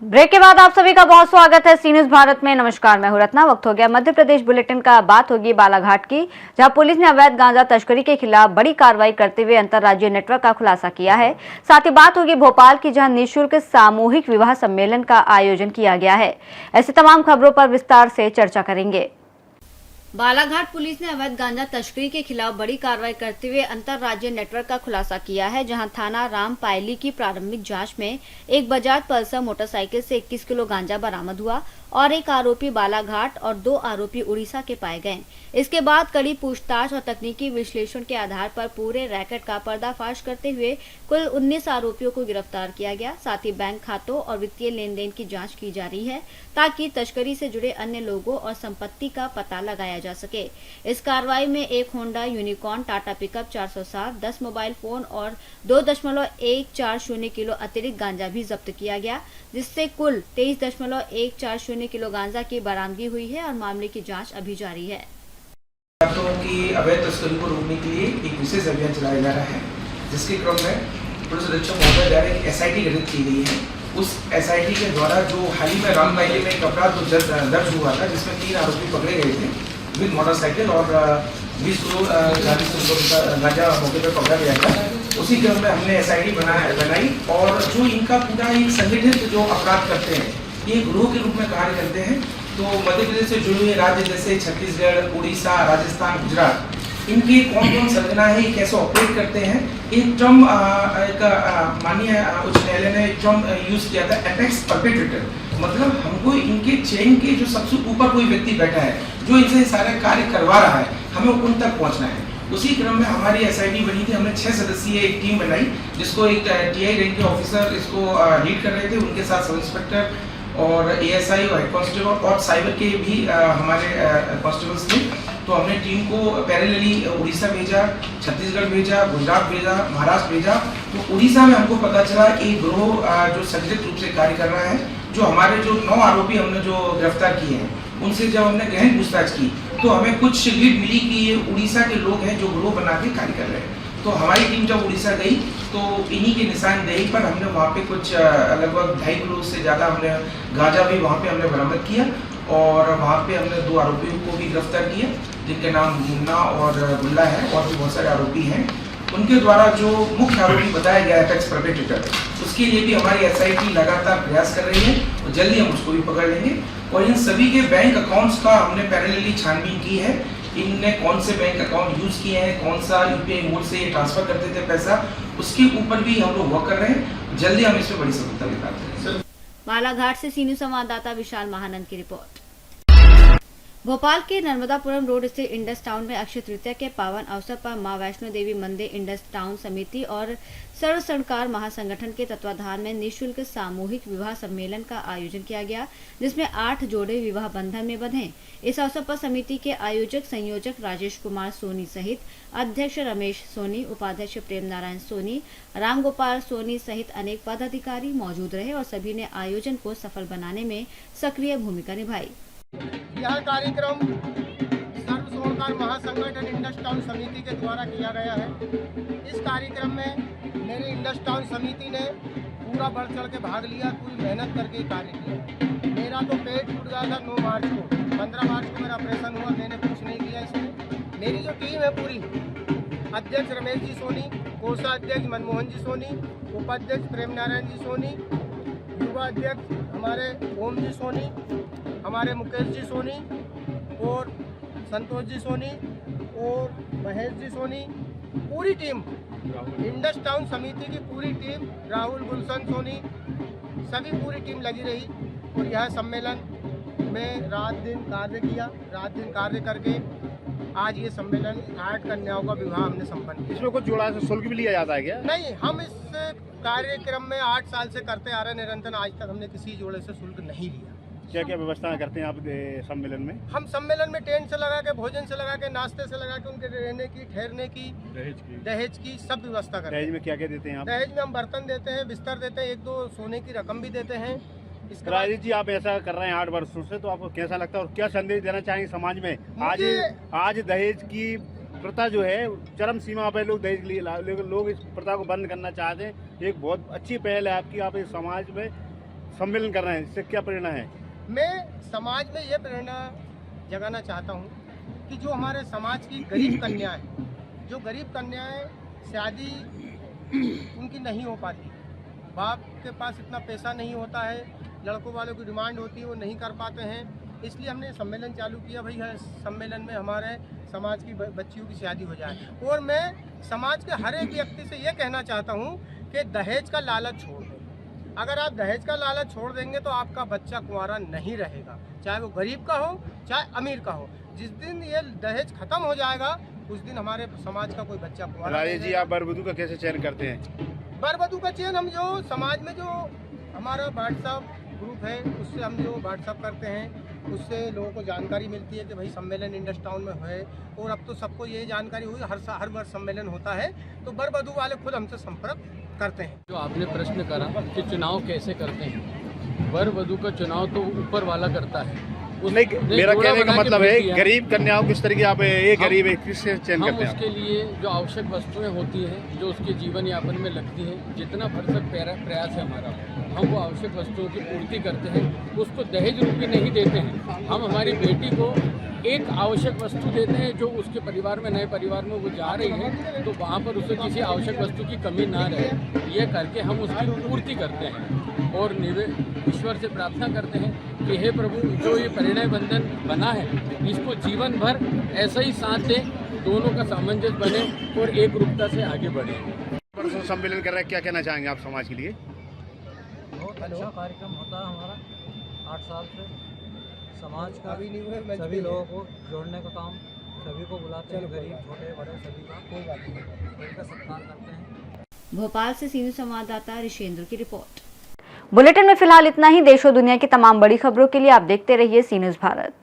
Break के बाद आप सभी का बहुत स्वागत है सी न्यूज भारत में। नमस्कार, मैं हूं रत्ना। वक्त हो गया मध्य प्रदेश बुलेटिन का। बात होगी बालाघाट की, जहां पुलिस ने अवैध गांजा तस्करी के खिलाफ बड़ी कार्रवाई करते हुए अंतर्राज्यीय नेटवर्क का खुलासा किया है। साथ ही बात होगी भोपाल की, जहां निःशुल्क सामूहिक विवाह सम्मेलन का आयोजन किया गया है। ऐसी तमाम खबरों पर विस्तार से चर्चा करेंगे। बालाघाट पुलिस ने अवैध गांजा तस्करी के खिलाफ बड़ी कार्रवाई करते हुए अंतर्राज्यीय नेटवर्क का खुलासा किया है, जहां थाना रामपायली की प्रारंभिक जांच में एक बजाज पल्सर मोटरसाइकिल से 21 किलो गांजा बरामद हुआ और एक आरोपी बालाघाट और 2 आरोपी उड़ीसा के पाए गए। इसके बाद कड़ी पूछताछ और तकनीकी विश्लेषण के आधार पर पूरे रैकेट का पर्दाफाश करते हुए कुल 19 आरोपियों को गिरफ्तार किया गया। साथ ही बैंक खातों और वित्तीय लेन देन की जांच की जा रही है, ताकि तस्करी से जुड़े अन्य लोगों और संपत्ति का पता लगाया जा सके। इस कार्रवाई में एक Honda unicorn, Tata pickup 407, 10 mobile phone और 2.140 किलो अतिरिक्त गांजा भी जब्त किया गया, जिससे कुल 23.140 किलो गांजा की बरामदगी हुई है और मामले की जांच अभी जारी है। की अवैध तस्करी को रोकने के लिए एक विशेष अभियान चलाया जा रहा है, जिसके क्रम में पुलिस अधीक्षक महोदय द्वारा एक SIT गठित की गई है। उस SIT के द्वारा जो हाल ही में रामपायली में एक अपराध दर्ज हुआ था, जिसमें 3 आरोपी पकड़े गए थे विद मोटरसाइकिल और 20 किलो गांजा मौके पर पकड़ा गया था। उसी क्रम में हमने SIT बनाई और जो इनका पूरा एक संगठित जो अपराध करते हैं, ये ग्रोह के रूप में कार्य करते हैं। तो मध्य प्रदेश से जुड़े हुए राज्य जैसे छत्तीसगढ़, उड़ीसा, राजस्थान, गुजरात, इनकी कौन कौन संरचना है, ये कैसे ऑपरेट करते हैं। एक टर्म माननीय उच्च न्यायालय ने एक टर्म यूज किया था, एपेक्स परपेट्रेटर। मतलब हमको इनके चेन के जो सबसे ऊपर कोई व्यक्ति बैठा है, जो इनसे सारे कार्य करवा रहा है, हमें उन तक पहुंचना है। उसी क्रम में हमारी SIT बनी थी। हमने 6 सदस्यीय एक टीम बनाई, जिसको एक TI रैंक के ऑफिसर इसको लीड कर रहे थे। उनके साथ सब इंस्पेक्टर और ASI और हेड कांस्टेबल और साइबर के भी हमारे कांस्टेबल्स थे। तो हमने टीम को पैरेलली उड़ीसा भेजा, छत्तीसगढ़ भेजा, गुजरात भेजा, महाराष्ट्र भेजा। तो उड़ीसा में हमको पता चला एक ग्रोह जो संगठित रूप से कार्य कर रहा है। जो हमारे जो 9 आरोपी हमने जो गिरफ्तार किए हैं, उनसे जब हमने गहन पूछताछ की तो हमें कुछ लीड मिली कि ये उड़ीसा के लोग हैं जो ग्रोह बना के कार्य कर रहे हैं। तो हमारी टीम जब उड़ीसा गई तो इन्हीं के निशानदेही पर हमने वहाँ पे कुछ लगभग 2.5 किलो से ज़्यादा हमने गांजा भी वहाँ पे हमने बरामद किया और वहाँ पे हमने 2 आरोपियों को भी गिरफ्तार किया, जिनके नाम मुन्ना और गुल्ला है और भी बहुत सारे आरोपी हैं। उनके द्वारा जो मुख्य आरोपी बताया गया है एपेक्स परपेट्रेटर, उसके लिए भी हमारी SIT लगातार प्रयास कर रही है और जल्दी हम उसको भी पकड़ लेंगे। और इन सभी के बैंक अकाउंट्स का हमने पैरेलली छानबीन की है। इनने कौन से बैंक अकाउंट यूज किए हैं, कौन सा UPI मोड से ये ट्रांसफर करते थे पैसा, उसके ऊपर भी हम लोग वर्क कर रहे हैं। जल्दी हम इसमें बड़ी सफलता के साथ हैं। बालाघाट से सी न्यूज संवाददाता विशाल महानंद की रिपोर्ट। भोपाल के नर्मदापुरम रोड स्थित इंडस टाउन में अक्षय तृतीया के पावन अवसर पर मां वैष्णो देवी मंदिर इंडस टाउन समिति और सर्व संस्कार महासंगठन के तत्वाधान में निःशुल्क सामूहिक विवाह सम्मेलन का आयोजन किया गया, जिसमें 8 जोड़े विवाह बंधन में बंधे। इस अवसर पर समिति के आयोजक संयोजक राजेश कुमार सोनी सहित अध्यक्ष रमेश सोनी, उपाध्यक्ष प्रेम नारायण सोनी, राम गोपाल सोनी सहित अनेक पदाधिकारी मौजूद रहे और सभी ने आयोजन को सफल बनाने में सक्रिय भूमिका निभाई। यह कार्यक्रम सर्व संस्कार महासंगठन इंडस टाउन समिति के द्वारा किया गया है। इस कार्यक्रम में मेरी इंडस टाउन समिति ने पूरा बढ़ चढ़ के भाग लिया, पूरी मेहनत करके कार्य किया। मेरा तो पेट टूट गया था 9 मार्च को, 15 मार्च को मेरा ऑपरेशन हुआ, मैंने कुछ नहीं किया इसमें। मेरी जो टीम है पूरी, अध्यक्ष रमेश जी सोनी, कोषाध्यक्ष मनमोहन जी सोनी, उपाध्यक्ष प्रेम नारायण जी सोनी, युवा अध्यक्ष हमारे ओम जी सोनी, हमारे मुकेश जी सोनी और संतोष जी सोनी और महेश जी सोनी, पूरी टीम इंडस टाउन समिति की पूरी टीम, राहुल गुलशन सोनी, सभी पूरी टीम लगी रही और यह सम्मेलन में रात दिन कार्य किया। रात दिन कार्य करके आज ये सम्मेलन 8 कन्याओं का विवाह हमने संपन्न किया। इसमें कुछ जुड़ा से शुल्क भी लिया जाता है क्या? नहीं, हम इस कार्यक्रम में 8 साल से करते आ रहे निरंतर, आज तक हमने किसी जोड़े से शुल्क नहीं लिया। क्या क्या व्यवस्था करते हैं आप सम्मेलन में? हम सम्मेलन में टेंट से लगा के, भोजन से लगा के, नाश्ते से लगा के, उनके रहने की, ठहरने की, दहेज की सब व्यवस्था करते हैं। दहेज में क्या क्या देते हैं आप? दहेज में हम बर्तन देते हैं, बिस्तर देते हैं, 1-2 सोने की रकम भी देते हैं। राजेश जी, आप ऐसा कर रहे हैं 8 वर्षों से, तो आपको कैसा लगता है और क्या संदेश देना चाहेंगे समाज में? आज दहेज की प्रथा जो है चरम सीमा पर लोग दहेज लिए लोग इस प्रथा को बंद करना चाहते हैं। एक बहुत अच्छी पहल है आपकी, आप इस समाज में सम्मेलन कर रहे हैं, इससे क्या प्रेरणा है? मैं समाज में ये प्रेरणा जगाना चाहता हूँ कि जो हमारे समाज की गरीब कन्याएं, जो गरीब कन्याएं शादी उनकी नहीं हो पाती, बाप के पास इतना पैसा नहीं होता है, लड़कों वालों की डिमांड होती है, वो नहीं कर पाते हैं, इसलिए हमने सम्मेलन चालू किया। भाई है सम्मेलन में हमारे समाज की बच्चियों की शादी हो जाए। और मैं समाज के हर एक व्यक्ति से ये कहना चाहता हूँ कि दहेज का लालच छोड़ दें। अगर आप दहेज का लालच छोड़ देंगे तो आपका बच्चा कुंवारा नहीं रहेगा, चाहे वो गरीब का हो चाहे अमीर का हो। जिस दिन ये दहेज खत्म हो जाएगा उस दिन हमारे समाज का कोई बच्चा कुंवारा नहीं राजेश जी, आप वर वधू का कैसे चयन करते हैं? वर वधू का चयन हम जो समाज में जो हमारा व्हाट्सअप ग्रुप है उससे हम जो व्हाट्सअप करते हैं उससे लोगों को जानकारी मिलती है कि भाई सम्मेलन इंडस टाउन में है। और अब तो सबको ये जानकारी हुई, हर वर्ष सम्मेलन होता है, तो वर वधू वाले खुद हमसे संपर्क करते हैं। जो आपने प्रश्न करा कि चुनाव कैसे करते हैं, वर वधू का चुनाव तो ऊपर वाला करता है। नहीं, मेरा कहने का मतलब है गरीब कन्याओं किस तरह की आप ये गरीब है किससे चयन हम करते हैं? उसके लिए जो आवश्यक वस्तुएं होती हैं, जो उसके जीवन यापन में लगती हैं, जितना भरसक प्रयास है हमारा, हम वो आवश्यक वस्तुओं की पूर्ति करते हैं। उसको दहेज रूपी नहीं देते हैं। हम हमारी बेटी को एक आवश्यक वस्तु देते हैं जो उसके परिवार में, नए परिवार में वो जा रही है तो वहाँ पर उसे किसी आवश्यक वस्तु की कमी ना रहे, यह करके हम उसकी पूर्ति करते हैं। और ईश्वर से प्रार्थना करते हैं कि हे प्रभु, जो ये परिणय बंधन बना है इसको जीवन भर ऐसा ही साथ दे, दोनों का सामंजस्य बने और एक रूपता से आगे बढ़े। परसों सम्मेलन कर रहे हैं, क्या कहना चाहेंगे आप समाज के लिए? बहुत अच्छा कार्यक्रम होता है हमारा 8 साल से। समाज का सभी लोगों को जोड़ने का काम, सभी को बुलाते हैं, गरीब छोटे बड़े सभी का कोई बात नहीं, उनका सत्कार करते हैं। भोपाल से सीनियर संवाददाता ऋषेंद्र की रिपोर्ट। बुलेटिन में फिलहाल इतना ही। देश और दुनिया की तमाम बड़ी खबरों के लिए आप देखते रहिए सी न्यूज़ भारत।